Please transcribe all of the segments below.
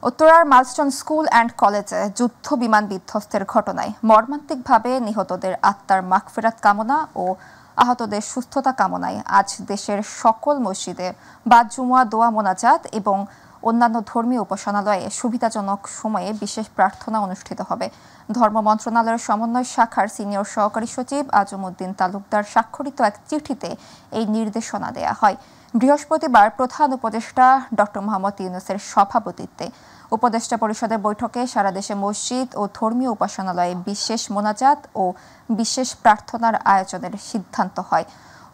উত্তরার milestone school and কলেজে যুদ্ধ বিমান বিধ্বস্তের ঘটনায় মর্মান্তিকভাবে নিহতদের আত্মার মাগফিরাত কামনা ও আহতদের সুস্থতা কামনায় আজ দেশের সকল মসজিদে বাদ জুমুয়া দোয়া মোনাজাত এবং অন্যান্য ধর্মীয় উপাসনালয়ে সুবিধাজনক সময়ে বিশেষ প্রার্থনা অনুষ্ঠিত হবে। ধর্ম মন্ত্রণালয়ের সমন্বয় শাখার সিনিয়র সহকারী সচিব আজমউদ্দিন তালুকদার স্বাক্ষরিত এক চিঠিতে এই নির্দেশনা দেয়া হয়। বৃহস্পতিবার প্রধান উপদেষ্টা ডক্টর মোহাম্মদ ইউনূসের সভাপতিত্বে উপদেষ্টা পরিষদের বৈঠকে সারা দেশে মসজিদ ও ধর্মীয় উপাসনালয়ে বিশেষ মোনাজাত ও বিশেষ প্রার্থনার আয়োজনের সিদ্ধান্ত হয়।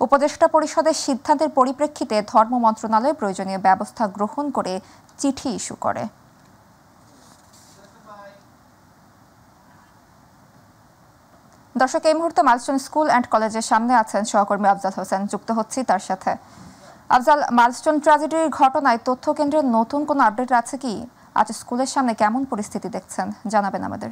উপদেষ্টা পরিষদের সিদ্ধান্তের পরিপ্রেক্ষিতে ধর্ম মন্ত্রণালয় প্রয়োজনীয় ব্যবস্থা গ্রহণ করে চিঠি ইস্যু করে। দর্শক, এই মুহূর্তে মাইলস্টোন স্কুল অ্যান্ড কলেজের সামনে আছেন সহকর্মী আফজাল হোসেন, যুক্ত হচ্ছি তার সাথে। আফজাল, মাইলস্টোন ট্র্যাজেডির ঘটনায় তথ্য কেন্দ্রের নতুন কোনো আপডেট আছে কি? আজ স্কুলের সামনে কেমন পরিস্থিতি দেখছেন, জানাবেন আমাদের।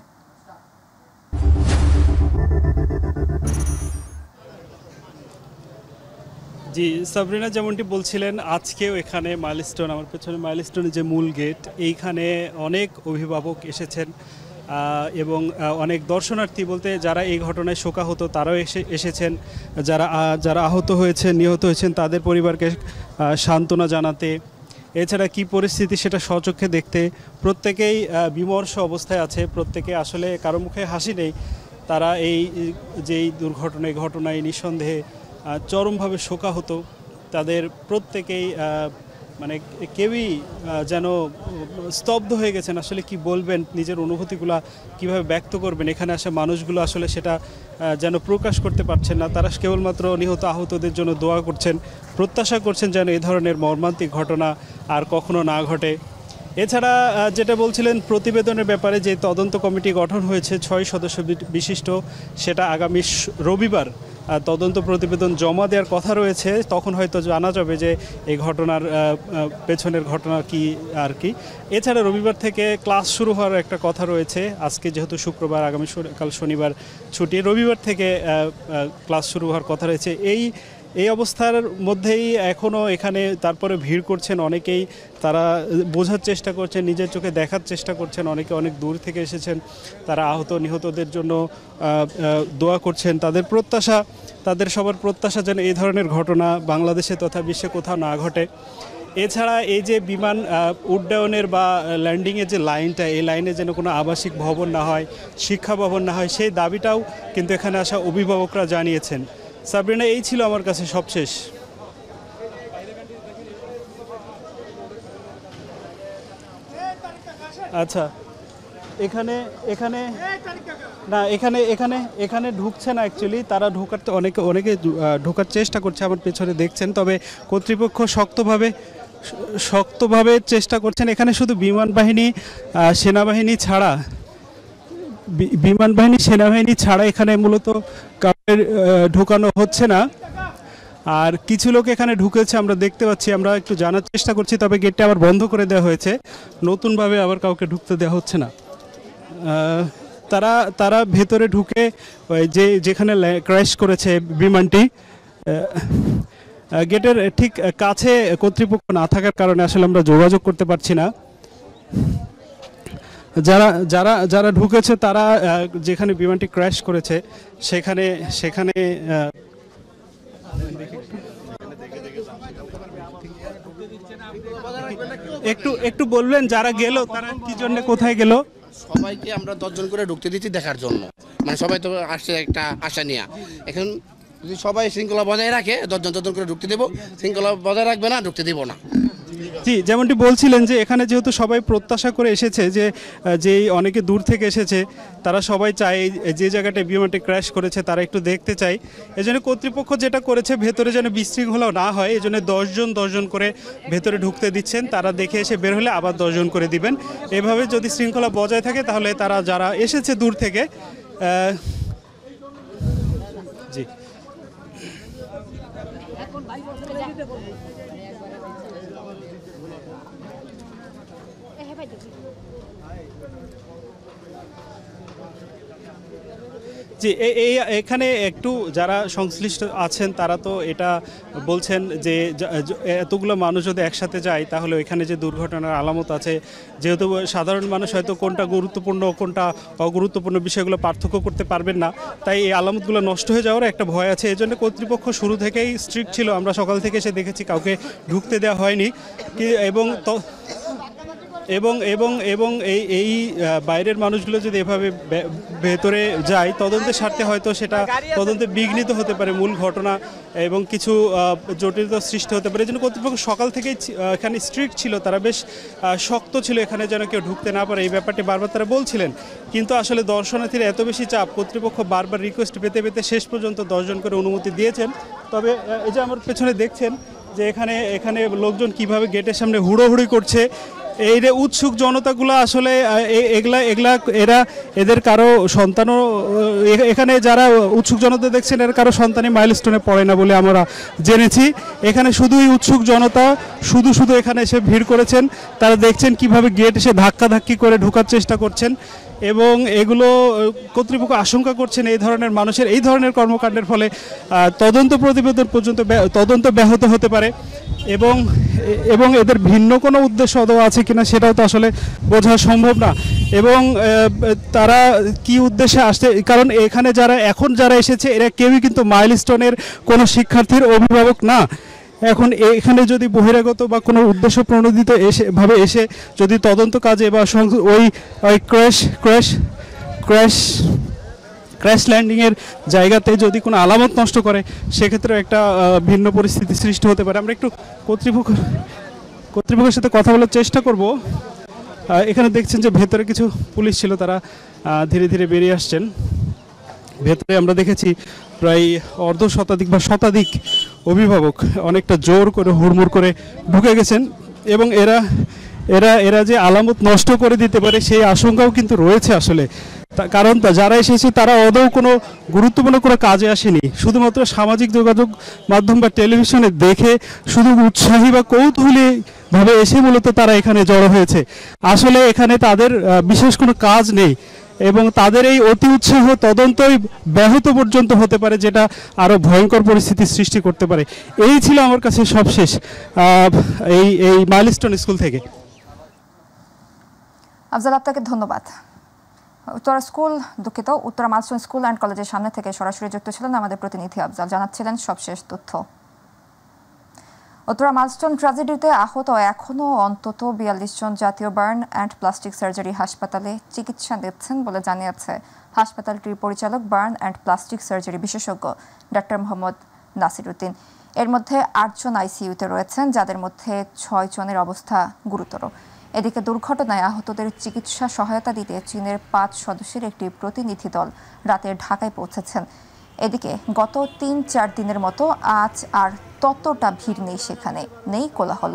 জি সাবরিনা, যেমনটি বলছিলেন, আজকেও এখানে মাইলস্টোন, আমার পেছনে মাইলস্টোনের যে মূল গেট, এইখানে অনেক অভিভাবক এসেছেন এবং অনেক দর্শনার্থী বলতে যারা এই ঘটনায় শোকাহত তারাও এসেছেন, যারা আহত হয়েছেন, নিহত হয়েছেন তাদের পরিবারকে সান্ত্বনা জানাতে, এছাড়া কি পরিস্থিতি সেটা স্বচক্ষে দেখতে। প্রত্যেকেই বিমর্ষ অবস্থায় আছে, প্রত্যেকে আসলে কারো মুখে হাসি নেই। তারা এই যেই ঘটনায় নিঃসন্দেহে চরমভাবে শোকাহত। তাদের প্রত্যেকেই মানে কেউই যেন স্তব্ধ হয়ে গেছেন। আসলে কি বলবেন, নিজের অনুভূতিগুলো কিভাবে ব্যক্ত করবেন, এখানে আসা মানুষগুলো আসলে সেটা যেন প্রকাশ করতে পারছেন না। তারা কেবলমাত্র নিহত আহতদের জন্য দোয়া করছেন, প্রত্যাশা করছেন যেন এই ধরনের মর্মান্তিক ঘটনা আর কখনো না ঘটে। এছাড়া যেটা বলছিলেন প্রতিবেদনের ব্যাপারে, যে তদন্ত কমিটি গঠন হয়েছে 6 সদস্য বিশিষ্ট, সেটা আগামী রবিবার তদন্ত প্রতিবেদন জমা দেওয়ার কথা রয়েছে। তখন হয়তো জানা যাবে যে এই ঘটনার পেছনের ঘটনা কি আর কি। এছাড়া রবিবার থেকে ক্লাস শুরু হওয়ার একটা কথা রয়েছে। আজকে যেহেতু শুক্রবার, কাল শনিবার ছুটি, রবিবার থেকে ক্লাস শুরু হওয়ার কথা রয়েছে। এই অবস্থার মধ্যেই এখনও এখানে তারপরে ভিড় করছেন অনেকেই। তারা বোঝার চেষ্টা করছেন, নিজের চোখে দেখার চেষ্টা করছেন। অনেকে অনেক দূর থেকে এসেছেন, তারা আহত নিহতদের জন্য দোয়া করছেন। তাদের সবার প্রত্যাশা যেন এই ধরনের ঘটনা বাংলাদেশে তথা বিশ্বে কোথাও না ঘটে। এছাড়া এই যে বিমান উড্ডয়নের বা ল্যান্ডিংয়ের যে লাইনটা, এই লাইনে যেন কোনো আবাসিক ভবন না হয়, শিক্ষা ভবন না হয়, সেই দাবিটাও কিন্তু এখানে আসা অভিভাবকরা জানিয়েছেন। সাবরিনা, এই ছিল আমার কাছে সবশেষ। আচ্ছা, এখানে ঢুকছে না অ্যাকচুয়ালি। তারা অনেকে ঢোকার চেষ্টা করছে, আমার পেছনে দেখছেন। তবে কর্তৃপক্ষ শক্তভাবে চেষ্টা করছেন। এখানে শুধু সেনাবাহিনী ছাড়া এখানে মূলত কাউকে ঢোকানো হচ্ছে না। আর কিছু লোক এখানে ঢুকেছে আমরা দেখতে পাচ্ছি, আমরা একটু জানার চেষ্টা করছি। তবে গেটটা আবার বন্ধ করে দেওয়া হয়েছে, নতুনভাবে আবার কাউকে ঢুকতে দেওয়া হচ্ছে না। তারা ভেতরে ঢুকে যেখানে ক্র্যাশ করেছে বিমানটি, গেটের ঠিক কাছে কর্তৃপক্ষ না থাকার কারণে আসলে আমরা যোগাযোগ করতে পারছি না। যারা ঢুকেছে তারা যেখানে বিমানটি ক্র্যাশ করেছে সেখানে একটু বলবেন যারা গেল তারা কি জন্য কোথায় গেল? সবাইকে আমরা 10 জন করে ঢুকতে দিচ্ছি দেখার জন্য, মানে সবাই তো আসছে একটা আশা নিয়ে। এখন যদি সবাই শৃঙ্খলা বজায় রাখে 10 জন করে ঢুকতে দেবো, শৃঙ্খলা বজায় রাখবে না, ঢুকতে দেবো না। জি, যেমনটি বলছিলেন যে এখানে যেহেতু সবাই প্রত্যাশা করে এসেছে, যে অনেকে দূর থেকে এসেছে, তারা সবাই চায় যে জায়গাটায় বিমানটি ক্র্যাশ করেছে তারা একটু দেখতে চায়। এজন্য কর্তৃপক্ষ যেটা করেছে, ভেতরে যেন বিশৃঙ্খলা না হয়, এজন্য 10 জন করে ভেতরে ঢুকতে দিচ্ছেন। তারা দেখে এসে বের হলে আবার 10 জন করে দিবেন। এভাবে যদি শৃঙ্খলা বজায় থাকে তাহলে তারা যারা এসেছে দূর থেকে জি জি, এই এখানে একটু যারা সংশ্লিষ্ট আছেন তারা তো এটা বলছেন যে এতগুলো মানুষ যদি একসাথে যায় তাহলে এখানে যে দুর্ঘটনার আলামত আছে, যেহেতু সাধারণ মানুষ হয়তো কোনটা গুরুত্বপূর্ণ কোনটা অগুরুত্বপূর্ণ বিষয়গুলো পার্থক্য করতে পারবেন না, তাই এই আলামতগুলো নষ্ট হয়ে যাওয়ার একটা ভয় আছে। এই জন্য কর্তৃপক্ষ শুরু থেকেই স্ট্রিক্ট ছিল। আমরা সকাল থেকে এসে দেখেছি কাউকে ঢুকতে দেওয়া হয়নি এবং এবং এবং এবং এই বাইরের মানুষগুলো যদি এভাবে ভেতরে যায় তদন্তের স্বার্থে হয়তো সেটা তদন্তে বিঘ্নিত হতে পারে মূল ঘটনা এবং কিছু জটিলতা সৃষ্টি হতে পারে। এই জন্য কর্তৃপক্ষ সকাল থেকেই এখানে স্ট্রিক্ট ছিল, তারা বেশ শক্ত ছিল এখানে যেন কেউ ঢুকতে না পারে এই ব্যাপারটি বারবার তারা বলছিলেন। কিন্তু আসলে দর্শনার্থীরা এত বেশি চাপ, কর্তৃপক্ষ বারবার রিকোয়েস্ট পেতে পেতে শেষ পর্যন্ত 10 জন করে অনুমতি দিয়েছেন। তবে এই যে আমার পেছনে দেখছেন যে এখানে লোকজন কিভাবে গেটের সামনে হুড়োহুড়ি করছে, এই যে উৎসুক জনতাগুলো আসলে এদের কারো সন্তানও এখানে যারা উৎসুক জনতা দেখছেন এর কারো সন্তানই মাইলস্টোনে পড়ে না বলে আমরা জেনেছি। এখানে শুধুই উৎসুক জনতা শুধু এখানে এসে ভিড় করেছেন, তারা দেখছেন কিভাবে গেট এসে ধাক্কাধাক্কি করে ঢোকার চেষ্টা করছেন এবং এগুলো কর্তৃপক্ষ আশঙ্কা করছেন এই ধরনের মানুষের এই ধরনের কর্মকাণ্ডের ফলে তদন্ত প্রতিবেদন পর্যন্ত তদন্ত ব্যাহত হতে পারে এবং এদের ভিন্ন কোনো উদ্দেশ্য আছে কিনা সেটাও তো আসলে বোঝা সম্ভব না। এবং তারা কি উদ্দেশ্যে আসছে, কারণ এখানে যারা এসেছে এরা কেউই কিন্তু মাইলস্টোনের কোনো শিক্ষার্থীর অভিভাবক না। এখন এখানে যদি বহিরাগত বা কোনো উদ্দেশ্য প্রণোদিত এসে যদি তদন্ত কাজে বা ওই ক্র্যাশ ল্যান্ডিংয়ের জায়গাতে যদি কোনো আলামত নষ্ট করে সেক্ষেত্রে একটা ভিন্ন পরিস্থিতি সৃষ্টি হতে পারে। আমরা একটু কর্তৃপক্ষের সাথে কথা বলার চেষ্টা করব। এখানে দেখছেন যে ভেতরে কিছু পুলিশ ছিল, তারা ধীরে ধীরে বেরিয়ে আসছেন। ভেতরে আমরা দেখেছি প্রায় অর্ধ শতাধিক বা শতাধিক অভিভাবক অনেকটা জোর করে হুড়মুড় করে ঢুকে গেছেন এবং এরা যে আলামত নষ্ট করে দিতে পারে সেই আশঙ্কাও কিন্তু রয়েছে আসলে। কারণ যারা এসেছে তারা আদৌ কোনো গুরুত্বপূর্ণ কোনো কাজে আসেনি, শুধুমাত্র সামাজিক যোগাযোগ মাধ্যম বা টেলিভিশনে দেখে শুধু উৎসাহী বা কৌতূহলী ভাবে এসে মূলত তারা এখানে জড়ো হয়েছে। আসলে এখানে তাদের বিশেষ কোনো কাজ নেই এবং তাদের এই অতি উৎসাহ তদন্তই ব্যাহত পর্যন্ত হতে পারে, যেটা আরও ভয়ঙ্কর পরিস্থিতির সৃষ্টি করতে পারে। এই ছিল আমার কাছে সবশেষ এই মাইলস্টোন স্কুল থেকে। আফজাল, আপনাকে ধন্যবাদ। উত্তরা মাইলস্টোন স্কুল অ্যান্ড কলেজের সামনে থেকে সরাসরি যুক্ত ছিলেন আমাদের প্রতিনিধি আফজাল, জানাচ্ছিলেন সবশেষ তথ্য। উত্তরা মাইলস্টোন ট্র্যাজেডিতে আহত এখনও অন্তত 42 জন জাতীয় বার্ন অ্যান্ড প্লাস্টিক সার্জারি হাসপাতালে চিকিৎসা নিচ্ছেন বলে জানিয়েছে হাসপাতালটির পরিচালক বার্ন অ্যান্ড প্লাস্টিক সার্জারি বিশেষজ্ঞ ডাক্তার মোহাম্মদ নাসিরউদ্দিন। এর মধ্যে 8 জন আইসিইউতে রয়েছেন, যাদের মধ্যে 6 জনের অবস্থা গুরুতর। এদিকে দুর্ঘটনায় আহতদের চিকিৎসা সহায়তা দিতে চীনের 5 সদস্যের একটি প্রতিনিধি দল রাতে ঢাকায় পৌঁছেছেন। এদিকে গত 3-4 দিনের মতো আজ আর ততটা ভিড় নেই, সেখানে নেই কোলাহল,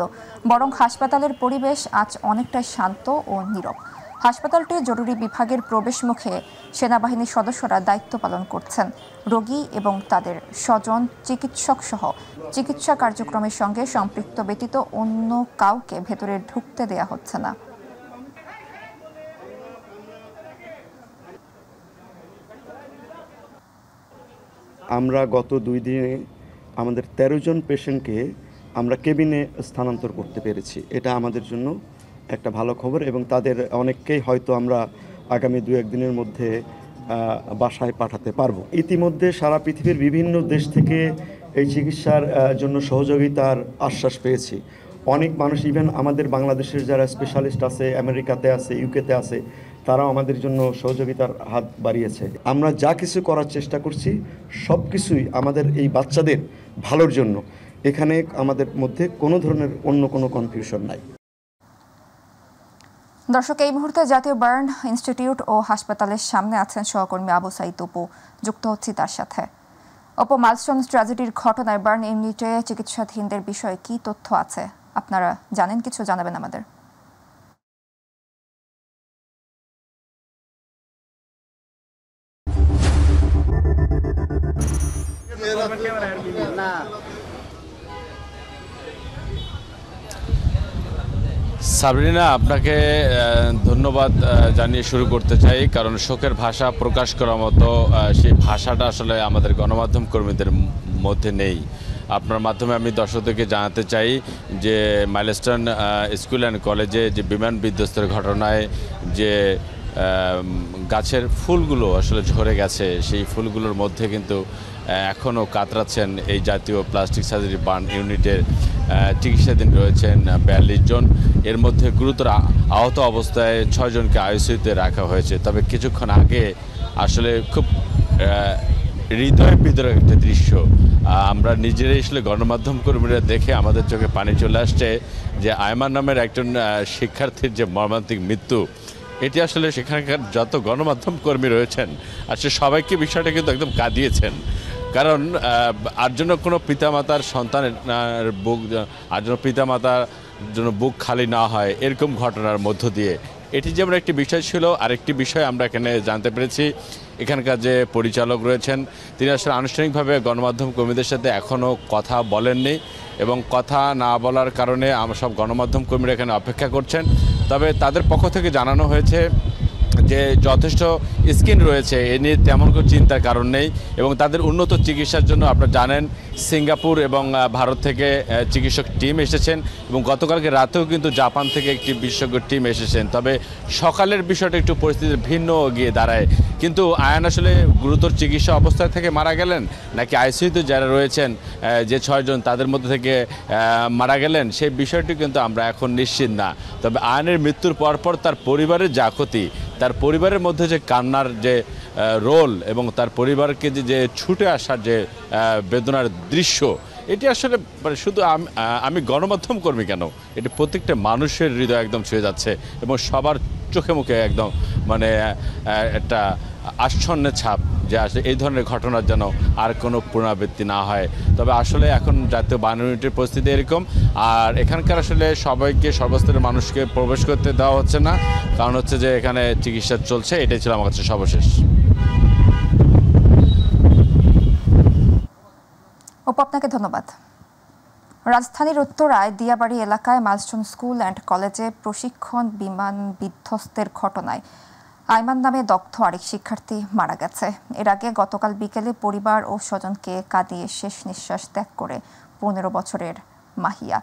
বরং হাসপাতালের পরিবেশ আজ অনেকটাই শান্ত ও নীরব। হাসপাতালটির জরুরি বিভাগের প্রবেশ মুখে সেনাবাহিনীর সদস্যরা দায়িত্ব পালন করছেন। রোগী এবং তাদের স্বজন, চিকিৎসক সহ চিকিৎসা কার্যক্রমের সঙ্গে সম্পৃক্ত ব্যতীত অন্য কাউকে ভেতরে ঢুকতে দেয়া হচ্ছে না। আমরা গত 2 দিনে আমাদের 13 জন পেশেন্টকে আমরা কেবিনে স্থানান্তর করতে পেরেছি। এটা আমাদের জন্য একটা ভালো খবর এবং তাদের অনেককেই হয়তো আমরা আগামী 2-1 দিনের মধ্যে বাসায় পাঠাতে পারবো। ইতিমধ্যে সারা পৃথিবীর বিভিন্ন দেশ থেকে এই চিকিৎসার জন্য সহযোগিতার আশ্বাস পেয়েছি। অনেক মানুষ, ইভেন আমাদের বাংলাদেশের যারা স্পেশালিস্ট আছে, আমেরিকাতে আছে, ইউকেতে আছে, তারাও আমাদের জন্য সহযোগিতার হাত বাড়িয়েছে। আমরা যা কিছু করার চেষ্টা করছি সব কিছুই আমাদের এই বাচ্চাদের ভালোর জন্য। এখানে আমাদের মধ্যে কোনো ধরনের অন্য কোনো কনফিউশন নাই। দর্শক, এই মুহূর্তে জাতীয় বার্ন ইনস্টিটিউট ও হাসপাতালের সামনে আছেন সহকর্মী আবু সাইদ অপু, যুক্ত হচ্ছি তার সাথে। অপু, মাইলস্টোন ট্র্যাজেডির ঘটনায় বার্ন ইউনিটে চিকিৎসাধীনদের বিষয়ে কি তথ্য আছে? আপনারা জানেন কিছু, জানাবেন আমাদের। সাবরিনা, আপনাকে ধন্যবাদ জানিয়ে শুরু করতে চাই, কারণ শোকের ভাষা প্রকাশ করার মতো সেই ভাষাটা আসলে আমাদের গণমাধ্যম কর্মীদের মধ্যে নেই। আপনার মাধ্যমে আমি দর্শকদেরকে জানাতে চাই যে মাইলস্টোন স্কুল অ্যান্ড কলেজে যে বিমান বিধ্বস্তের ঘটনায় যে গাছের ফুলগুলো আসলে ঝরে গেছে, সেই ফুলগুলোর মধ্যে কিন্তু এখনও কাতরাচ্ছেন এই জাতীয় প্লাস্টিক সার্জারি বার্ন ইউনিটের চিকিৎসাধীন রয়েছেন 42 জন। এর মধ্যে গুরুতর আহত অবস্থায় 6 জনকে আইসিইউতে রাখা হয়েছে। তবে কিছুক্ষণ আগে আসলে খুব হৃদয় বিদারক একটা দৃশ্য আমরা নিজেরাই আসলে গণমাধ্যম কর্মীরা দেখে আমাদের চোখে পানি চলে আসছে, যে আয়মান নামের একজন শিক্ষার্থীর যে মর্মান্তিক মৃত্যু, এটি আসলে সেখানকার যত গণমাধ্যম কর্মী রয়েছেন আসলে সবাইকে বিষয়টা কিন্তু একদম কাঁদিয়েছেন। কারণ আর জন্য কোনো পিতামাতার সন্তানের বুক, আর জন্য পিতামাতার জন্য বুক খালি না হয় এরকম ঘটনার মধ্য দিয়ে এটি যেমন একটি বিষয় ছিল, আরেকটি বিষয় আমরা এখানে জানতে পেরেছি এখানকার যে পরিচালক রয়েছেন তিনি আসলে আনুষ্ঠানিকভাবে গণমাধ্যম কর্মীদের সাথে এখনও কথা বলেননি, এবং কথা না বলার কারণে আমরা সব গণমাধ্যম কর্মীরা এখানে অপেক্ষা করছেন। তবে তাদের পক্ষ থেকে জানানো হয়েছে যে যথেষ্ট স্কিন রয়েছে, এ নিয়ে তেমন কোনো চিন্তার কারণ নেই, এবং তাদের উন্নত চিকিৎসার জন্য আপনারা জানেন সিঙ্গাপুর এবং ভারত থেকে চিকিৎসক টিম এসেছেন, এবং গতকালকে রাতেও কিন্তু জাপান থেকে একটি বিশেষজ্ঞ টিম এসেছেন। তবে সকালের বিষয়টা একটু পরিস্থিতির ভিন্ন গিয়ে দাঁড়ায়। কিন্তু আয়ান আসলে গুরুতর চিকিৎসা অবস্থায় থেকে মারা গেলেন, নাকি আইসিইউতে যারা রয়েছেন যে 6 জন তাদের মধ্যে থেকে মারা গেলেন, সেই বিষয়টি কিন্তু আমরা এখন নিশ্চিত না। তবে আয়ানের মৃত্যুর পরপর তার পরিবারের যা ক্ষতি, তার পরিবারের মধ্যে যে কান্নার যে রোল এবং তার পরিবারকে যে ছুটে আসার যে বেদনার দৃশ্য, এটি আসলে মানে শুধু আমি গণমাধ্যম কর্মী কেন, এটি প্রত্যেকটা মানুষের হৃদয় একদম ছুঁয়ে যাচ্ছে, এবং সবার চোখে মুখে একদম মানে একটা আচ্ছন্ন ছাপ যে আসলে এই ধরনের ঘটনার যেন আর কোনো পুনরাবৃত্তি না হয়। তবে আসলে এখন জাতীয় বার্ন ইউনিটের পরিস্থিতি এরকম, আর এখানকার আসলে সবাইকে সর্বস্তরের মানুষকে প্রবেশ করতে দেওয়া হচ্ছে না, কারণ হচ্ছে যে এখানে চিকিৎসা চলছে। এটাই ছিল আমার কাছে সর্বশেষ। আপনাকে ধন্যবাদ। রাজধানীর উত্তরায় দিয়াবাড়ি এলাকায় মাইলস্টোন স্কুল অ্যান্ড কলেজে প্রশিক্ষণ বিমান বিধ্বস্তের ঘটনায় আইমান নামে দগ্ধ আরেক শিক্ষার্থী মারা গেছে। এর আগে গতকাল বিকেলে পরিবার ও স্বজনকে কাঁদিয়ে শেষ নিঃশ্বাস ত্যাগ করে 15 বছরের মাহিয়া।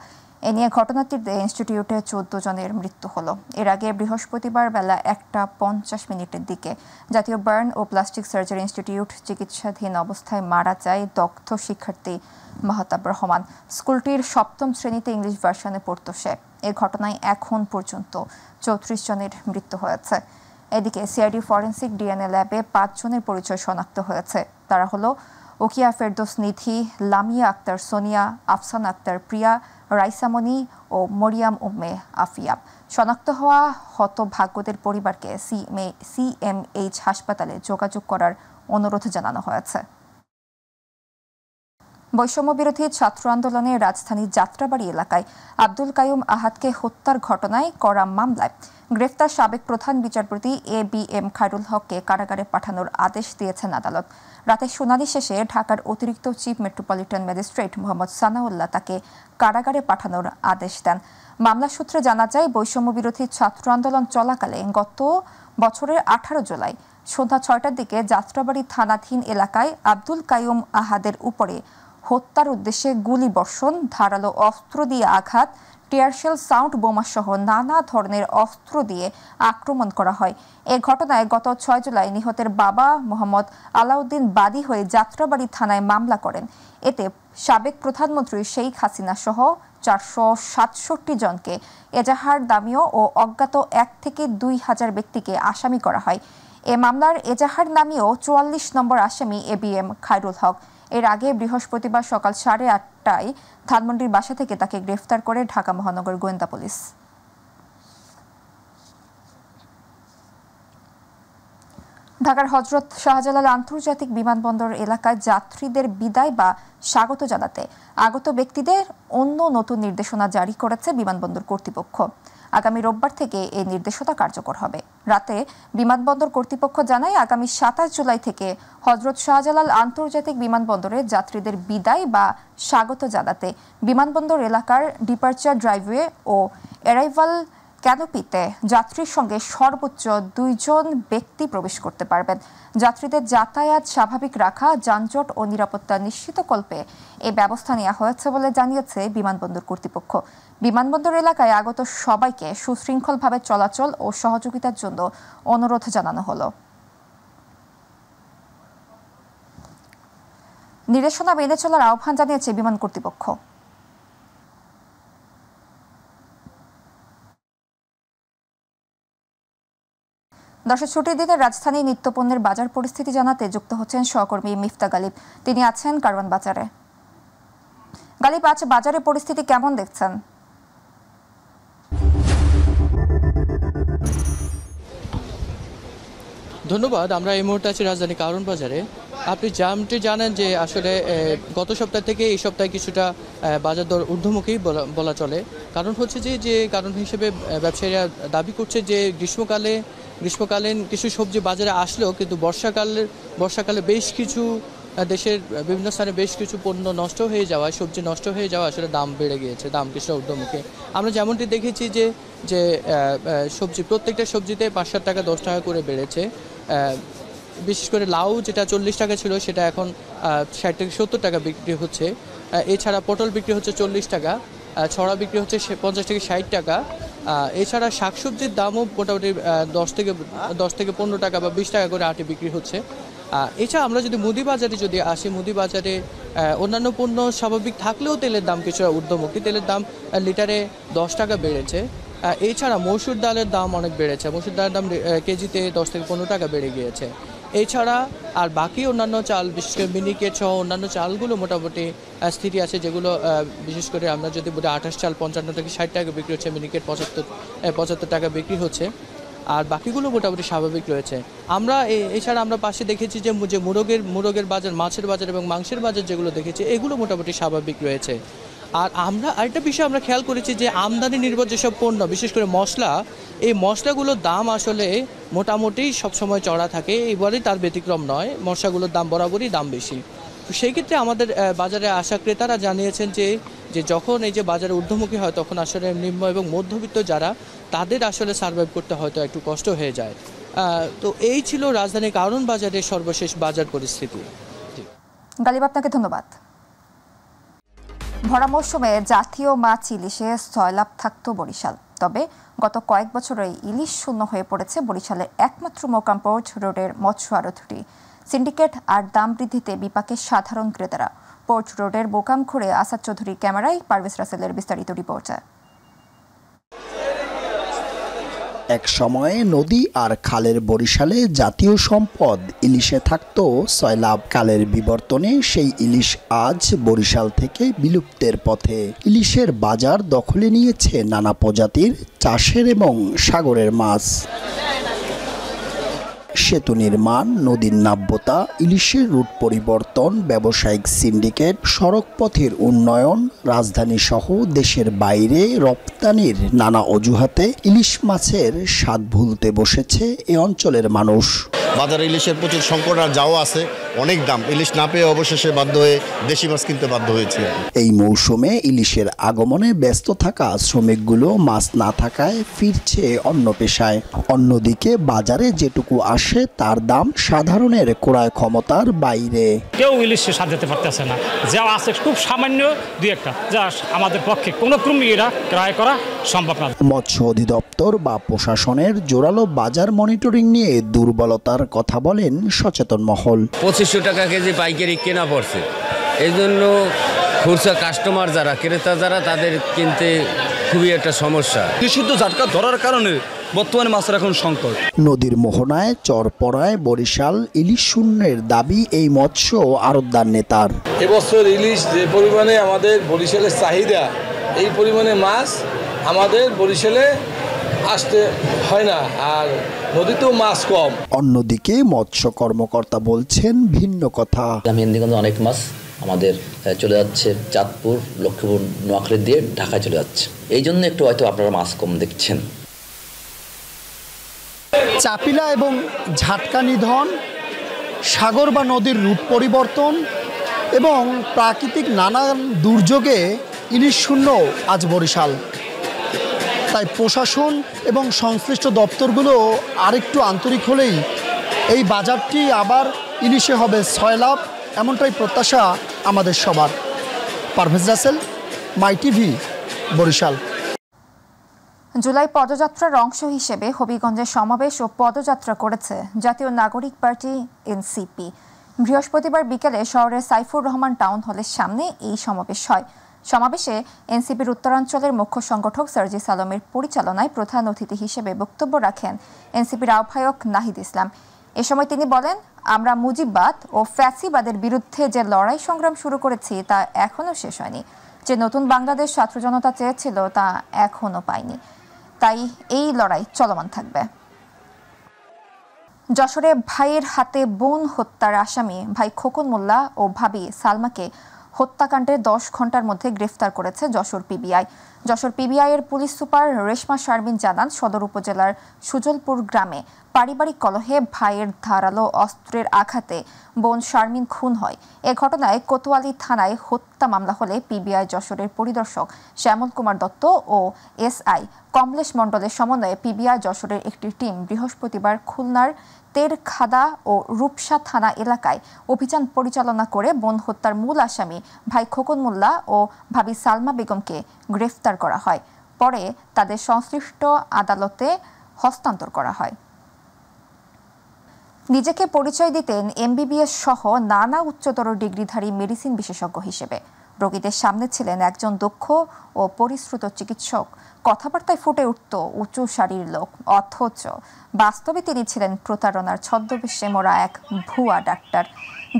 এ নিয়ে ঘটনাটিতে ইনস্টিটিউটে 14 জনের মৃত্যু হলো। এর আগে বৃহস্পতিবার বেলা 1:50 দিকে জাতীয় বার্ন ও প্লাস্টিক সার্জারি ইনস্টিটিউট চিকিৎসাধীন অবস্থায় মারা যায় দগ্ধ শিক্ষার্থী মাহতাব রহমান। স্কুলটির 7ম শ্রেণীতে ইংলিশ ভার্সনে পড়তো সে। এ ঘটনায় এখন পর্যন্ত 34 জনের মৃত্যু হয়েছে। এদিকে সিআইডি ফরেন্সিক ডিএনএ ল্যাবে 5 জনের পরিচয় শনাক্ত হয়েছে। তারা হলো ওকিয়া ফেরদৌস নিধি, লামিয়া আক্তার সোনিয়া, আফসানা আক্তার প্রিয়া, রাইসামণি ও মরিয়াম উম্মে আফিয়া। শনাক্ত হওয়া হতভাগ্যদের পরিবারকে সিএমএইচ হাসপাতালে যোগাযোগ করার অনুরোধ জানানো হয়েছে। বৈষম্য বিরোধী ছাত্র আন্দোলনে রাজধানীর যাত্রাবাড়ি এলাকায় আব্দুল কাইয়ুম আহাদকে হত্যার ঘটনায় করা মামলায় গ্রেফতার সাবেক প্রধান বিচারপতি ABM খায়রুল হককে কারাগারে পাঠানোর আদেশ দিয়েছেন আদালত। রাতে শুনানি শেষে ঢাকার অতিরিক্ত chief metropolitan magistrate Mohammad Sanaullah তাকে কারাগারে পাঠানোর আদেশ দেন। মামলা সূত্রে জানা যায়, বৈষম্য বিরোধী ছাত্র আন্দোলন চলাকালে গত বছরের 18 জুলাই সন্ধ্যা 6টার দিকে যাত্রাবাড়ি থানাধীন এলাকায় আব্দুল কাইয়ুম আহাদের উপরে হত্যার উদ্দেশ্যে গুলি বর্ষণ, ধারালো অস্ত্র দিয়ে আঘাত, টিয়ারশেল, সাউন্ড বোমাসহ নানা ধরনের অস্ত্র দিয়ে আক্রমণ করা হয়। এ ঘটনায় গত 6 জুলাই নিহতের বাবা মোহাম্মদ আলাউদ্দিন বাদী হয়ে যাত্রাবাড়ি থানায় মামলা করেন। এতে সাবেক প্রধানমন্ত্রী শেখ হাসিনা সহ 467 জনকে এজাহার দামিও ও অজ্ঞাত 1 থেকে 2,000 ব্যক্তিকে আসামি করা হয়। এ মামলার এজাহার নামীয় 44 নম্বর আসামি ABM খায়রুল হক। এর আগে বৃহস্পতিবার সকাল 8:30টায় ধানমন্ডির বাসা থেকে তাকে গ্রেফতার করে ঢাকা মহানগর গোয়েন্দা পুলিশ। ঢাকার হযরত শাহজালাল আন্তর্জাতিক বিমানবন্দর এলাকায় যাত্রীদের বিদায় বা স্বাগত জানাতে আগত ব্যক্তিদের অন্য নতুন নির্দেশনা জারি করেছে বিমানবন্দর কর্তৃপক্ষ। আগামী রোববার থেকে এই নির্দেশনা কার্যকর হবে। রাতে বিমানবন্দর কর্তৃপক্ষ জানায়, আগামী 27 জুলাই থেকে হযরত শাহজালাল আন্তর্জাতিক বিমানবন্দরে যাত্রীদের বিদায় বা স্বাগত জানাতে বিমানবন্দর এলাকার ডিপার্চার ড্রাইভওয়ে ও অ্যারাইভাল ক্যানোপিতে যাত্রীর সঙ্গে সর্বোচ্চ 2 জন ব্যক্তি প্রবেশ করতে পারবেন। যাত্রীদের যাতায়াত স্বাভাবিক রাখা, যানজট ও নিরাপত্তা নিশ্চিতকল্পে এই ব্যবস্থা নেওয়া হয়েছে বলে জানিয়েছে বিমানবন্দর কর্তৃপক্ষ। বিমানবন্দর এলাকায় আগত সবাইকে সুশৃঙ্খলভাবে চলাচল ও সহযোগিতার জন্য অনুরোধ জানানো হলো। নির্দেশনা মেনে চলার আহ্বান জানিয়েছে বিমান কর্তৃপক্ষ। দর্শক, ছুটির দিনে রাজধানী নিত্যপণ্যের বাজার পরিস্থিতি জানাতে যুক্ত হচ্ছেন সহকর্মী মিফতা গালিব। তিনি আছেন কারওয়ান বাজারে। গালিব, আজ বাজারের পরিস্থিতি কেমন দেখছেন? ধন্যবাদ। আমরা এই মুহূর্তে আছি রাজধানী কারওয়ান বাজারে। আপনি যেমনটি জানেন যে আসলে গত সপ্তাহ থেকে এই সপ্তাহে কিছুটা বাজার দর ঊর্ধ্বমুখী বলা চলে। কারণ হচ্ছে যে কারণ হিসেবে ব্যবসায়ীরা দাবি করছে যে গ্রীষ্মকালীন কিছু সবজি বাজারে আসলেও কিন্তু বর্ষাকালে বেশ কিছু দেশের বিভিন্ন স্থানে বেশ কিছু পণ্য নষ্ট হয়ে যাওয়া, সবজি নষ্ট হয়ে যাওয়া আসলে দাম বেড়ে গিয়েছে, দাম কিছুটা ঊর্ধ্বমুখী। আমরা যেমনটি দেখেছি যে সবজি প্রত্যেকটা সবজিতে 5-7 টাকা 10 টাকা করে বেড়েছে। বিশেষ করে লাউ যেটা 40 টাকা ছিল সেটা এখন 60 থেকে 70 টাকা বিক্রি হচ্ছে। এছাড়া পটল বিক্রি হচ্ছে 40 টাকা, ছড়া বিক্রি হচ্ছে 50 থেকে 60 টাকা। এছাড়া শাকসবজির দামও মোটামুটি 10 থেকে 15 টাকা বা 20 টাকা করে আটি বিক্রি হচ্ছে। এছাড়া আমরা যদি মুদি বাজারে আসি, মুদি বাজারে অন্যান্য পণ্য স্বাভাবিক থাকলেও তেলের দাম কিছুটা ঊর্ধ্বমুখী। তেলের দাম লিটারে 10 টাকা বেড়েছে। এছাড়া মসুর ডালের দাম অনেক বেড়েছে, মসুর ডালের দাম কেজিতে 10 থেকে 15 টাকা বেড়ে গিয়েছে। এছাড়া আর বাকি অন্যান্য চাল, বিশেষ করে মিনিকেট সহ অন্যান্য চালগুলো মোটামুটি স্থিতি আছে, যেগুলো বিশেষ করে আমরা যদি বলি 28 চাল 55 থেকে 60 টাকা বিক্রি হচ্ছে, মিনিকেট 75 টাকা বিক্রি হচ্ছে, আর বাকিগুলো মোটামুটি স্বাভাবিক রয়েছে। এছাড়া আমরা পাশে দেখেছি যে মুরগের বাজার, মাছের বাজার এবং মাংসের বাজার যেগুলো দেখেছি এগুলো মোটামুটি স্বাভাবিক রয়েছে। আর আরেকটা বিষয় আমরা খেয়াল করেছি যে আমদানি নির্ভর যেসব পণ্য, বিশেষ করে মশলা, এই মশলাগুলোর দাম আসলে মোটামুটি সবসময় চড়া থাকে, এবারেই তার ব্যতিক্রম নয়। মশলাগুলোর দাম বরাবরই দাম বেশি। তো সেই ক্ষেত্রে আমাদের বাজারে আসা ক্রেতারা জানিয়েছেন যে যখন এই যে বাজারে ঊর্ধ্বমুখী হয় তখন আসলে নিম্ন এবং মধ্যবিত্ত যারা, তাদের আসলে সার্ভাইভ করতে হয়তো একটু কষ্ট হয়ে যায়। তো এই ছিল রাজধানী কারওয়ান বাজারের সর্বশেষ বাজার পরিস্থিতি। গালিব, আপনাকে ধন্যবাদ। ভরা মৌসুমে জাতীয় মাছ ইলিশে সয়লাভ থাকতো বরিশাল, তবে গত কয়েক বছরে ইলিশ শূন্য হয়ে পড়েছে বরিশালের একমাত্র মোকাম পোর্ট রোডের মৎস্য আড়তটি। সিন্ডিকেট আর দাম বৃদ্ধিতে বিপাকে সাধারণ ক্রেতারা। পোর্ট রোডের বোকাম ঘুরে আসাদ চৌধুরীর ক্যামেরায় পারভেজ রাসেলের বিস্তারিত রিপোর্টে। এক সময়ে নদী আর খালের বরিশালে জাতীয় সম্পদ ইলিশে থাকতো সয়লাভ। কালের বিবর্তনে সেই ইলিশ আজ বরিশাল থেকে বিলুপ্তের পথে। ইলিশের বাজার দখলে নিয়েছে নানা প্রজাতির চাষের এবং সাগরের মাছ। সেতু নির্মাণ, নদীর নাব্যতা, ইলিশের রুট পরিবর্তন, ব্যবসায়িক সিন্ডিকেট, সড়ক পথের উন্নয়ন, রাজধানী সহ দেশের বাইরে রপ্তানির নানা অজুহাতে ইলিশ মাছের স্বাদ ভুলতে বসেছে এ অঞ্চলের মানুষ। বাজারে ইলিশের প্রচুর সংকট আর যাও আছে, অনেক দাম। ইলিশ না পেয়ে অবশেষে বাধ্য হয়ে দেশি মাছ কিনতে বাধ্য হয়েছে। এই মৌসুমে ইলিশের আগমনে ব্যস্ত থাকা শ্রমিকগুলো মাছ না থাকায় ফিরছে অন্য পেশায়। অন্যদিকে বাজারে যেটুকু আসে তার দাম সাধারণের ক্রয় ক্ষমতার বাইরে। কেউ ইলিশ স্বাদ দিতে পারতেছে না, যা আছে খুব সামান্য দুই একটা, যা আমাদের পক্ষে কোনো ক্রমে এরা ক্রয় করা সম্ভব না। মৎস্য অধিদপ্তর বা প্রশাসনের জোরালো বাজার মনিটরিং নিয়ে দুর্বলতার কথা বলেন সচেতন মহল। 2500 টাকা কেজি পাইকারি কেনা পড়ছে, এই জন্য খুচরা কাস্টমার যারা, ক্রেতা যারা, তাদের কিনতে খুবই একটা সমস্যা। নিষিদ্ধ ঝাটকা ধরার কারণে বর্তমানে মাছের এখন সংকট। নদীর মোহনায় চরপড়ায় বরিশাল ইলিশ শূন্যের দাবি এই মৎস্য আড়তদার নেতার। এবছর ইলিশ যে পরিমাণে আমাদের বরিশালের চাহিদা, এই পরিমাণে মাছ আমাদের বরিশালে আসতে হয় না, আর নদীতেও মাছ কম। অন্যদিকে মৎস্য কর্মকর্তা বলছেন ভিন্ন কথা। অনেক মাছ আমাদের চলে যাচ্ছে চাঁদপুর, লক্ষ্মীপুর, নোয়াখালী দিয়ে ঢাকায় চলে যাচ্ছে, এই জন্য একটু হয়তো আপনারা মাছ কম দেখছেন। চাপিলা এবং ঝাটকা নিধন, সাগর বা নদীর রূপ পরিবর্তন এবং প্রাকৃতিক নানান দুর্যোগে ইলিশ শূন্য আজ বরিশাল। তাই প্রশাসন এবং সংশ্লিষ্ট দপ্তরগুলো আরেকটু আন্তরিক হলেই এই বাজারটি আবার ইলিশে হবে সয়লাভ, এমনটাই প্রত্যাশা আমাদের সবার। পারভেজ রাসেল, মাই টিভি, বরিশাল। জুলাই পদযাত্রার অংশ হিসেবে হবিগঞ্জে সমাবেশ ও পদযাত্রা করেছে জাতীয় নাগরিক পার্টি এনসিপি। বৃহস্পতিবার বিকেলে শহরের সাইফুর রহমান টাউন হলের সামনে এই সমাবেশ হয়। সমাবেশে এনসিপির উত্তরাঞ্চলের মুখ্য সংগঠক সার্জিস আলমের পরিচালনায় প্রধান অতিথি হিসেবে বক্তব্য রাখেন এনসিপির আহ্বায়ক নাহিদ ইসলাম। এ সময় তিনি বলেন, আমরা মুজিববাদ ও ফ্যাসিবাদের বিরুদ্ধে যে লড়াই সংগ্রাম শুরু করেছি তা এখনো শেষ হয়নি। যে নতুন বাংলাদেশ ছাত্র জনতা চেয়েছিল তা এখনো পায়নি, তাই এই লড়াই চলমান থাকবে। যশোরে ভাইয়ের হাতে বোন হত্যার আসামি ভাই খোকন মোল্লা ও ভাবি সালমাকে হত্যাকাণ্ডে 10 ঘন্টার মধ্যে গ্রেফতার করেছে যশোর পিবিআই। যশোর পিবিআই এর পুলিশ সুপার রেশমা শারমিন জানান, সদর উপজেলার সুজলপুর গ্রামে পারিবারিক কলহে ভাইয়ের ধারালো অস্ত্রের আঘাতে বোন শারমিন খুন হয়। এ ঘটনায় কোতোয়ালি থানায় হত্যা মামলা হলে পিবিআই যশোরের পরিদর্শক শ্যামল কুমার দত্ত ও এসআই কমলেশ মণ্ডলের সমন্বয়ে পিবিআই যশোরের একটি টিম বৃহস্পতিবার খুলনার তেরখাদা ও রূপসা থানা এলাকায় অভিযান পরিচালনা করে বোন হত্যার মূল আসামি ভাই খোকন মোল্লা ও ভাবি সালমা বেগমকে গ্রেফতার করা হয়। পরে তাদের সংশ্লিষ্ট আদালতে হস্তান্তর করা হয়। নিজেকে পরিচয় দিতেন এমবিবিএস সহ নানা উচ্চতর ডিগ্রিধারী মেডিসিন বিশেষজ্ঞ হিসেবে। রোগীদের সামনে ছিলেন একজন দক্ষ ও পরিশ্রুত চিকিৎসক। কথাবার্তায় ফুটে উঠত উঁচু সারির লোক, অথচ বাস্তবে তিনি ছিলেন প্রতারণার ছদ্মবেশে মোড়া এক ভুয়া ডাক্তার।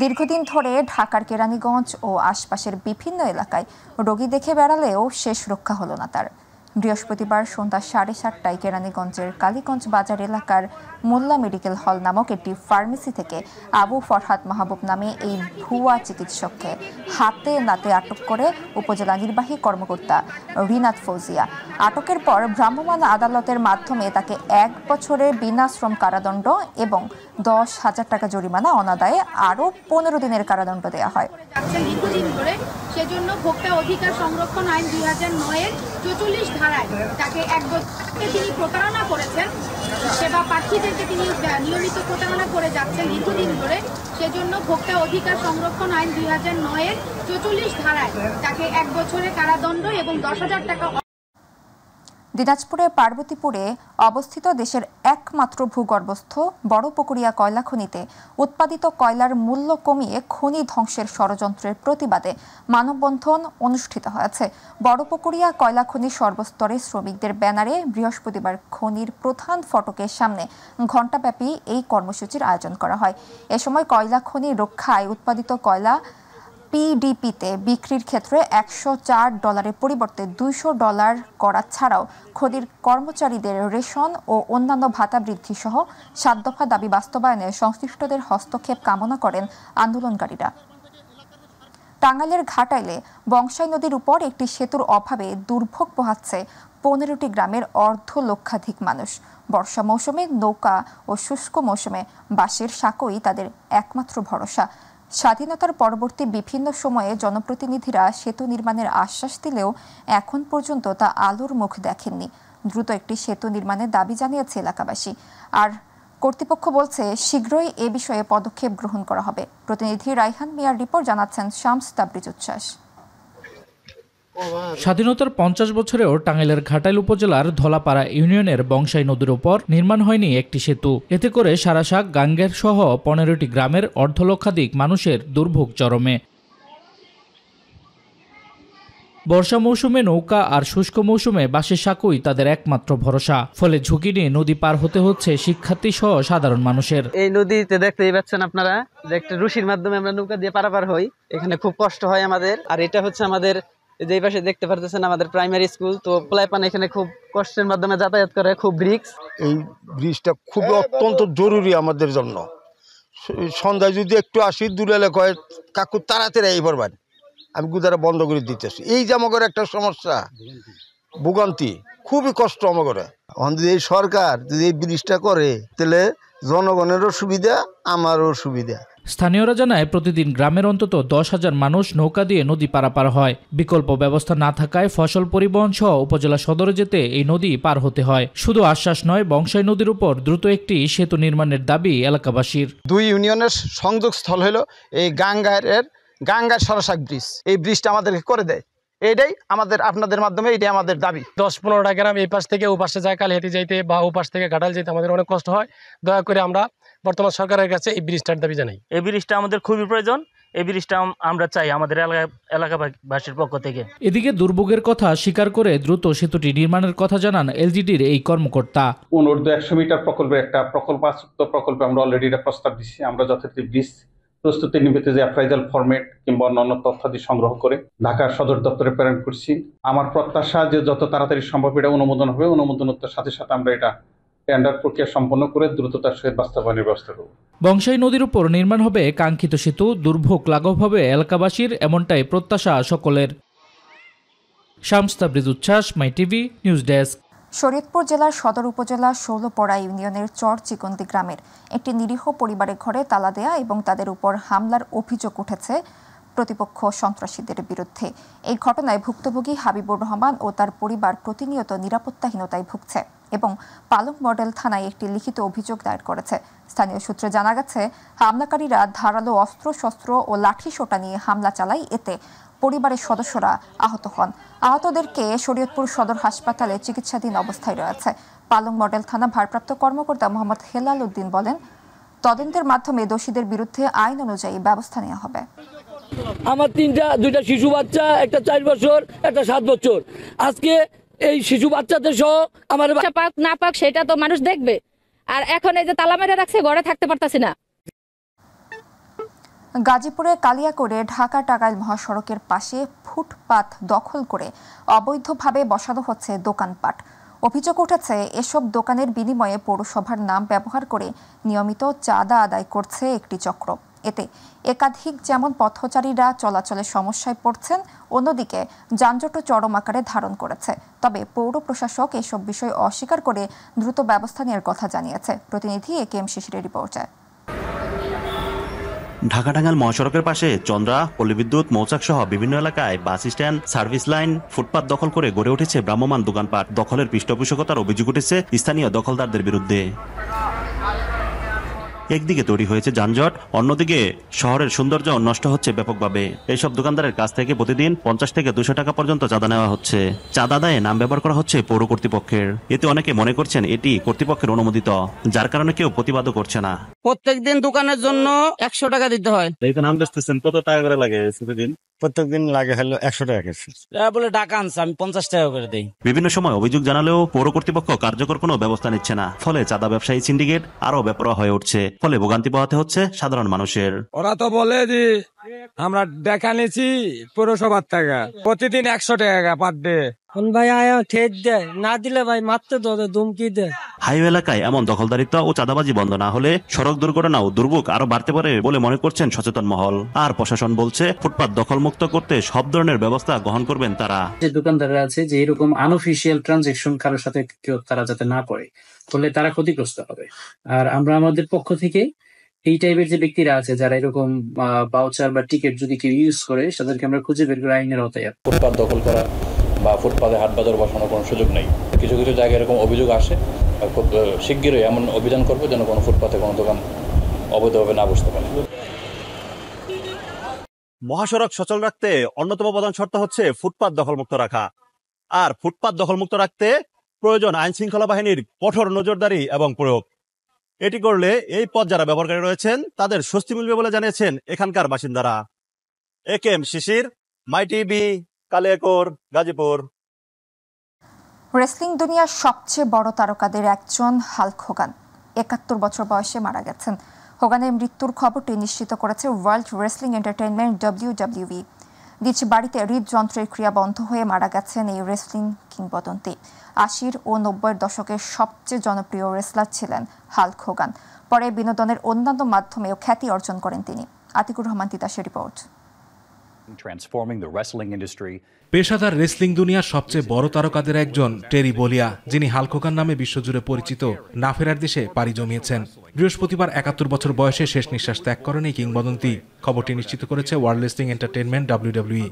দীর্ঘদিন ধরে ঢাকার কেরানীগঞ্জ ও আশপাশের বিভিন্ন এলাকায় রোগী দেখে বেড়ালেও শেষ রক্ষা হলো না তার। বৃহস্পতিবার সন্ধ্যা 7:30টায় কেরানীগঞ্জের কালীগঞ্জ বাজার এলাকার মোল্লা মেডিকেল হল নামক একটি ফার্মেসি থেকে আবু ফরহাদ মাহবুব নামে এই ভুয়া চিকিৎসককে হাতে নাতে আটক করে উপজেলা নির্বাহী কর্মকর্তা রিনাত ফৌজিয়া। আটকের পর ভ্রাম্যমাণ আদালতের মাধ্যমে তাকে 1 বছরের বিনাশ্রম কারাদণ্ড এবং 10,000 টাকা জরিমানা অনাদায়ে আরও 15 দিনের কারাদণ্ড দেওয়া হয়। সেজন্য ভোক্তা অধিকার সংরক্ষণ আইন 2009-এর 44 ধারায় তাকে 1 বছরকে তিনি প্রতারণা করেছেন। সেবা প্রার্থীদেরকে তিনি নিয়মিত প্রতারণা করে যাচ্ছেন দীর্ঘদিন ধরে। সেজন্য ভোক্তা অধিকার সংরক্ষণ আইন 2009-এর 44 ধারায় তাকে 1 বছরের কারাদণ্ড এবং 10,000 টাকা। দিনাজপুরের পার্বতীপুরে অবস্থিত দেশের একমাত্র ভূগর্ভস্থ বড়পুকুরিয়া কয়লা খনিতে উৎপাদিত কয়লার মূল্য কমিয়ে খনি ধ্বংসের ষড়যন্ত্রের প্রতিবাদে মানববন্ধন অনুষ্ঠিত হয়েছে। বড়পুকুরিয়া কয়লা খনির সর্বস্তরের শ্রমিকদের ব্যানারে বৃহস্পতিবার খনির প্রধান ফটকের সামনে ঘণ্টাব্যাপী এই কর্মসূচির আয়োজন করা হয়। এ সময় কয়লা খনি রক্ষায় উৎপাদিত কয়লা পিডিপিতে বিক্রির ক্ষেত্রে $104 পরিবর্তে $200 করা ছাড়াও খনির কর্মচারীদের রেশন ও অন্যান্য ভাতা বৃদ্ধি সহ 7 দফা দাবি বাস্তবায়নে সংশ্লিষ্টদের হস্তক্ষেপ কামনা করেন আন্দোলনকারীরা। টাঙ্গাইলের ঘাটাইলে বংশাই নদীর উপর একটি সেতুর অভাবে দুর্ভোগ পোহাচ্ছে 15টি গ্রামের অর্ধলক্ষাধিক মানুষ। বর্ষা মৌসুমে নৌকা ও শুষ্ক মৌসুমে বাঁশের সাঁকোই তাদের একমাত্র ভরসা। স্বাধীনতার পরবর্তী বিভিন্ন সময়ে জনপ্রতিনিধিরা সেতু নির্মাণের আশ্বাস দিলেও এখন পর্যন্ত তা আলোর মুখ দেখেননি। দ্রুত একটি সেতু নির্মাণের দাবি জানিয়েছে এলাকাবাসী। আর কর্তৃপক্ষ বলছে শীঘ্রই এ বিষয়ে পদক্ষেপ গ্রহণ করা হবে। প্রতিনিধি রাইহান মিয়ার রিপোর্ট জানাচ্ছেন শামস তাবরিজ উচ্ছ্বাস। স্বাধীনতার 50 বছরেও টাঙ্গাইলের ঘাটাইল উপজেলার ধলাপাড়া ইউনিয়নের বংশাই নদীর উপর নির্মাণ হয়নি একটি সেতু। এতে করে সারাশাক গাঙ্গের সহ 15টি গ্রামের অর্ধলক্ষাধিক মানুষের দুর্ভোগ চরমে। বর্ষা মৌসুমে নৌকা আর শুষ্ক মৌসুমে বাঁশের সাঁকোই তাদের একমাত্র ভরসা। ফলে ঝুঁকি নিয়ে নদী পার হতে হচ্ছে শিক্ষার্থী সহ সাধারণ মানুষের। এই নদীতে দেখতেই পাচ্ছেন আপনারা যে একটা রশির মাধ্যমে আমরা নৌকা দিয়ে পারাপার হই। এখানে খুব কষ্ট হয় আমাদের। আর এটা হচ্ছে আমাদের যেই পাশে দেখতে পারতেছেন আমাদের প্রাইমারি স্কুল। তো পোলাপান এখানে খুব কষ্টের মাধ্যমে যাতায়াত করে, খুব রিস্ক। এই ব্রিজটা খুবই অত্যন্ত জরুরি আমাদের জন্য। সন্ধ্যায় যদি একটু আসি দূরে কয় কাকু তাড়াতাড়ি এই পড়বেন, আমি গুদারা বন্ধ করে দিতেছি। এই যে আমাদের একটা সমস্যা, ভোগান্তি, খুবই কষ্ট আমাদের। যদি এই সরকার যদি এই ব্রিজটা করে তাহলে জনগণেরও সুবিধা, আমারও সুবিধা। স্থানীয়রা জানায় প্রতিদিন গ্রামের অন্তত 10,000 মানুষ নৌকা দিয়ে নদী পারাপার হয়। বিকল্প ব্যবস্থা না থাকায় ফসল পরিবহন সহ উপজেলা সদরে যেতে এই নদী পার হতে হয়। শুধু আশ্বাস নয়, বংশাই নদীর উপর দ্রুত একটি সেতু নির্মাণের দাবি এলাকাবাসীর। 2 ইউনিয়নের সংযোগস্থল হলো এই গাঙ্গার সরসাক ব্রিজ। এই ব্রিজটা আমাদেরকে করে দেয়, এইটাই আমাদের আপনাদের মাধ্যমে এটাই আমাদের দাবি। 10-15টা গ্রাম এই পাশ থেকে ও পাশে যায় কালিহাতি যাইতে বা ও পাশ থেকে ঘাটাল যেতে আমাদের অনেক কষ্ট হয়। দয়া করে আমরা বর্তমান সরকারের কাছে এই ব্রিজটার দাবি জানাই। এই ব্রিজটা আমাদের খুবই প্রয়োজন। এই ব্রিজটা আমরা চাই আমাদের এলাকাবাসীর পক্ষ থেকে। এদিকে দুর্ভোগের কথা স্বীকার করে দ্রুত সেতুটি নির্মাণের কথা জানান এলজিডির এই কর্মকর্তা। অনূর্ধ্ব 100 মিটার প্রকল্পের একটা প্রকল্পে আমরা অলরেডি এটা প্রস্তাব দিচ্ছি। আমরা যথারীতি ব্রিজ প্রস্তুতি নিমিত্তে যে অ্যাপ্রাইজাল ফরম্যাট কিংবা অন্যান্য তথ্যাদি সংগ্রহ করে ঢাকার সদর দপ্তরে প্রেরণ করছি। আমার প্রত্যাশা যে যত তাড়াতাড়ি সম্ভব এটা অনুমোদন হবে। অনুমোদনের সাথে সাথে আমরা এটা টেন্ডার প্রক্রিয়া সম্পন্ন করে দ্রুততার সহিত বাস্তবায়নের ব্যবস্থা করব। বংশাই নদীর উপর নির্মাণ হবে কাঙ্ক্ষিত সেতু, দুর্ভোগ লাঘব হবে এলাকাবাসীর, এমনটাই প্রত্যাশা সকলের। শামস তাবরিজ উচ্ছ্বাস, মাই টিভি নিউজ ডেস্ক। শরীয়তপুর জেলার সদর উপজেলা ষোলপড়া ইউনিয়নের চর চিকন্দি গ্রামের একটি নিরীহ পরিবারের ঘরে তালা দেয়া এবং তাদের উপর হামলার অভিযোগ উঠেছে প্রতিপক্ষ সন্ত্রাসীদের বিরুদ্ধে। এই ঘটনায় ভুক্তভোগী হাবিবুর রহমান ও তার পরিবার প্রতিনিয়ত নিরাপত্তাহীনতায় ভুগছে এবং পালং মডেল থানায় একটি লিখিত অভিযোগ দায়ের করেছে। স্থানীয় সূত্রে জানা গেছে, হামলাকারীরা ধারালো অস্ত্রশস্ত্র ও লাঠিসোঁটা নিয়ে হামলা চালায়। এতে পরিবারের সদস্যরা আহত হন। আহতদেরকে শরীয়তপুর সদর হাসপাতালে চিকিৎসাধীন অবস্থায় রয়েছে। পালং মডেল থানা ভারপ্রাপ্ত কর্মকর্তা মোহাম্মদ হেলাল উদ্দিন বলেন, তদন্তের মাধ্যমে দোষীদের বিরুদ্ধে আইন অনুযায়ী ব্যবস্থা নেওয়া হবে। আমার দুইটা শিশু বাচ্চা, একটা 4 বছর, একটা 7 বছর। আজকে এই শিশু বাচ্চাদের সহ আমার পাক না পাক সেটা তো মানুষ দেখবে। আর এখন এই যে তালা মেরে রাখছে, ঘরে থাকতে পারতাছি না। গাজীপুরে কালিয়াকৈরে ঢাকা টাঙ্গাইল মহাসড়কের পাশে ফুটপাত দখল করে অবৈধভাবে বসানো হচ্ছে দোকানপাট। অভিযোগ উঠেছে, এসব দোকানের বিনিময়ে পৌরসভার নাম ব্যবহার করে নিয়মিত চাঁদা আদায় করছে একটি চক্র। এতে একাধিক যেমন পথচারীরা চলাচলের সমস্যায় পড়ছেন, অন্যদিকে যানজটও চরম আকারে ধারণ করেছে। তবে পৌর প্রশাসক এসব বিষয় অস্বীকার করে দ্রুত ব্যবস্থা নেওয়ার কথা জানিয়েছে। প্রতিনিধি একেএম শিশিরের রিপোর্টে। ঢাকা টাঙ্গাইল মহাসড়কের পাশে চন্দ্রা, পল্লীবিদ্যুৎ, মৌচাক সহ বিভিন্ন এলাকায় বাস স্ট্যান্ড, সার্ভিস লাইন, ফুটপাত দখল করে গড়ে উঠেছে ভ্রাম্যমাণ দোকানপাট। দখলের পৃষ্ঠপোষকতার অভিযোগ উঠেছে স্থানীয় দখলদারদের বিরুদ্ধে। একদিকে তৈরি হয়েছে যানজট, অন্যদিকে শহরের সৌন্দর্য নষ্ট হচ্ছে ব্যাপকভাবে। এইসব দোকানদারের কাছ থেকে প্রতিদিন 50 থেকে 200 টাকা পর্যন্ত চাঁদা নেওয়া হচ্ছে। চাঁদা আদায়ে নাম ব্যবহার করা হচ্ছে পৌর কর্তৃপক্ষের। এতে অনেকে মনে করছেন এটি কর্তৃপক্ষের অনুমোদিত, যার কারণে কেউ প্রতিবাদও করছে না। প্রত্যেকদিন দোকানের জন্য 100 টাকা দিতে হয়। নাম দেখতেছেন কত টাকা করে লাগে প্রতিদিন? প্রত্যেকদিন লাগে হলো 100 টাকা কেজি। বলে টাকা আনছে, আমি 50 টাকা করে দেই। বিভিন্ন সময় অভিযোগ জানালেও পৌর কর্তৃপক্ষ কার্যকর কোনো ব্যবস্থা নিচ্ছে না। ফলে চাঁদা ব্যবসায়ী সিন্ডিকেট আরো বেপরোয়া হয়ে উঠছে। ফলে ভোগান্তি পোহাতে হচ্ছে সাধারণ মানুষের। ওরা তো বলে যে আমরা দেখা নিয়েছি পৌরসভার টাকা, প্রতিদিন 100 টাকা পার ডে। ভাই ঠেট দেয় না, দিলে ভাই মারতে তো ধুমকি দেয়। হাইওয়ে এলাকায় এমন দখলদারিত্ব ও চাঁদাবাজি বন্ধ না হলে সড়ক দুর্ঘটনা ও দুর্ভোগ আরো বাড়তে পারে বলে মনে করছেন সচেতন মহল। আর প্রশাসন বলছে, ফুটপাত দখলমুক্ত করতে সব ধরনের ব্যবস্থা গ্রহণ করবেন তারা। যে দোকানদাররা আছে যে এরকম আনঅফিসিয়াল ট্রানজাকশন কারোর সাথে তারা যাতে না পড়ে, ফলে তারা ক্ষতিগ্রস্ত হবে। আর আমরা আমাদের পক্ষ থেকে এই টাইপের যে ব্যক্তিরা আছে যারা এরকম ভাউচার বা টিকিট যদি কেউ ইউজ করে, তাদেরকে আমরা খুঁজে বের করে আইনের আওতায়। ফুটপাত দখল করা বা ফুটপাতে হাট বাজার বসানোর কোনো সুযোগ নেই। কিছু কিছু জায়গায় এরকম অভিযোগ আসে, খুব শিগগিরই এমন অভিযান করবো যেন কোনো ফুটপাতে কোনো দোকান অবৈধভাবে না বসতে পারে। মহাসড়ক সচল রাখতে অন্যতম প্রধান শর্ত হচ্ছে ফুটপাত দখলমুক্ত রাখা। আর ফুটপাত দখলমুক্ত রাখতে প্রয়োজন আইন শৃঙ্খলা বাহিনীর কঠোর নজরদারি এবং প্রয়োগ। এটি করলে এই পথ যারা ব্যবহারকারী রয়েছেন তাদের স্বস্তি মিলবে বলে জানিয়েছেন এখানকার বাসিন্দারা। একেএম শিশির, মাই টিভি, কালিয়াকৈর, গাজীপুর। রেসলিং দুনিয়ার সবচেয়ে বড় তারকাদের একজন হাল্ক হোগান 71 বছর বয়সে মারা গেছেন। হোগানের মৃত্যুর খবরটি নিশ্চিত করেছে ওয়ার্ল্ড রেসলিং এন্টারটেইনমেন্ট WWE। নিজ বাড়িতে হৃদযন্ত্রের ক্রিয়া বন্ধ হয়ে মারা গেছেন এই রেসলিং কিংবদন্তি। 80 ও 90-এর দশকের সবচেয়ে জনপ্রিয় রেসলার ছিলেন হাল্ক হোগান। পরে বিনোদনের অন্যান্য মাধ্যমেও খ্যাতি অর্জন করেন তিনি। আতিকুর রহমান তিতাসের রিপোর্ট। পেশাদার রেসলিং দুনিয়ার সবচেয়ে বড় তারকাদের একজন টেরি বলিয়া, যিনি হাল্ক হোগান নামে বিশ্বজুড়ে পরিচিত, না ফেরার দেশে পাড়ি জমিয়েছেন। বৃহস্পতিবার ৭১ বছর বয়সে শেষ নিঃশ্বাস ত্যাগ করেন এই কিংবদন্তি। খবরটি নিশ্চিত করেছে world wrestling entertainment WWE।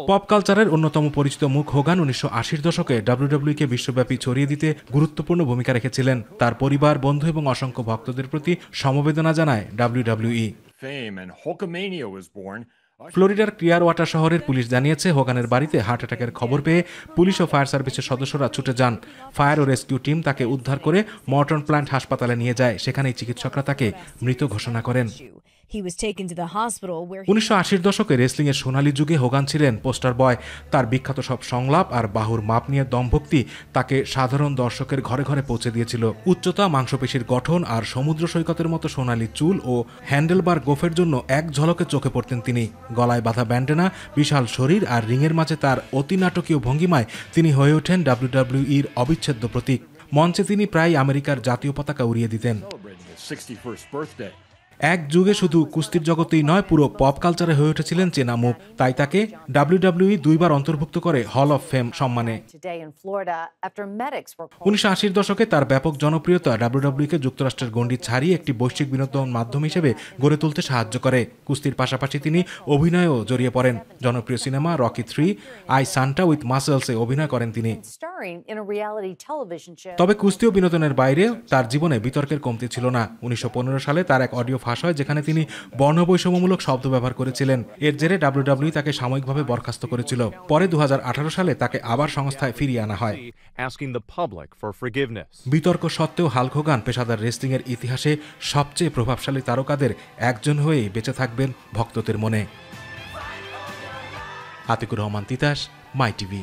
Pop কালচারের অন্যতম পরিচিত মুখ হোগান ১৯৮০ দশকে WWE কে বিশ্বব্যাপী ছড়িয়ে দিতে গুরুত্বপূর্ণ ভূমিকা রেখেছিলেন। তার পরিবার, বন্ধু এবং অসংখ্য ভক্তদের প্রতি সমবেদনা জানায় WWE। ফ্লোরিডার ক্লিয়ারওয়াটার শহরের পুলিশ জানিয়েছে, হোগানের বাড়িতে হার্ট অ্যাটাকের খবর পেয়ে পুলিশ ও ফায়ার সার্ভিসের সদস্যরা ছুটে যান। ফায়ার ও রেস্কিউ টিম তাকে উদ্ধার করে মর্টন প্ল্যান্ট হাসপাতালে নিয়ে যায়। সেখানেই চিকিৎসকরা তাকে মৃত ঘোষণা করেন। ১৯৮০ দশকে রেসলিং এর সোনালী যুগে হোগান ছিলেন পোস্টার বয়। তার বিখ্যাত সব সংলাপ আর বাহুর মাপ নিয়ে দমভক্তি তাকে সাধারণ দর্শকের ঘরে ঘরে পৌঁছে দিয়েছিল। উচ্চতা, মাংসপেশির গঠন আর সমুদ্র সৈকতের মতো সোনালী চুল ও হ্যান্ডেলবার গোফের জন্য এক ঝলকে চোখে পড়তেন তিনি। গলায় বাঁধা ব্যান্ডেনা, বিশাল শরীর আর রিংয়ের মাঝে তার অতি নাটকীয় ভঙ্গিমায় তিনি হয়ে ওঠেন WWE-র অবিচ্ছেদ্য প্রতীক। মঞ্চে তিনি প্রায় আমেরিকার জাতীয় পতাকা উড়িয়ে দিতেন। এক যুগে শুধু কুস্তির জগতেই নয়, পুরো পপ কালচারে হয়ে উঠেছিলেন চেনা মুখ। তাই তাকে WWE ২বার অন্তর্ভুক্ত করে হল অফ ফেম সম্মানে। ১৯৮০ দশকে তার ব্যাপক জনপ্রিয়তা WWE কে যুক্তরাষ্ট্রের গণ্ডি ছাড়িয়ে একটি বৈশ্বিক বিনোদন মাধ্যম হিসেবে গড়ে তুলতে সাহায্য করে। কুস্তির পাশাপাশি তিনি অভিনয়েও জড়িয়ে পড়েন। জনপ্রিয় cinema Rocky 3, I Santa with মাসেলসে অভিনয় করেন তিনি। তবে কুস্তি ও বিনোদনের বাইরে তার জীবনে বিতর্কের কমতি ছিল না। ১৯১৫ সালে তার এক অডিও ফাঁস হয়, যেখানে তিনি বর্ণবৈষম্যমূলক শব্দ ব্যবহার করেছিলেন। এর জেরে WWE তাকে সাময়িকভাবে বরখাস্ত করেছিল। পরে ২০১৮ সালে তাকে আবার সংস্থায় ফিরিয়ে আনা হয়। বিতর্ক সত্ত্বেও হাল্ক হোগান পেশাদার রেসলিং এর ইতিহাসে সবচেয়ে প্রভাবশালী তারকাদের একজন হয়েই বেঁচে থাকবেন ভক্তদের মনে। আতিকুর রহমান তিতাস, মাই টিভি।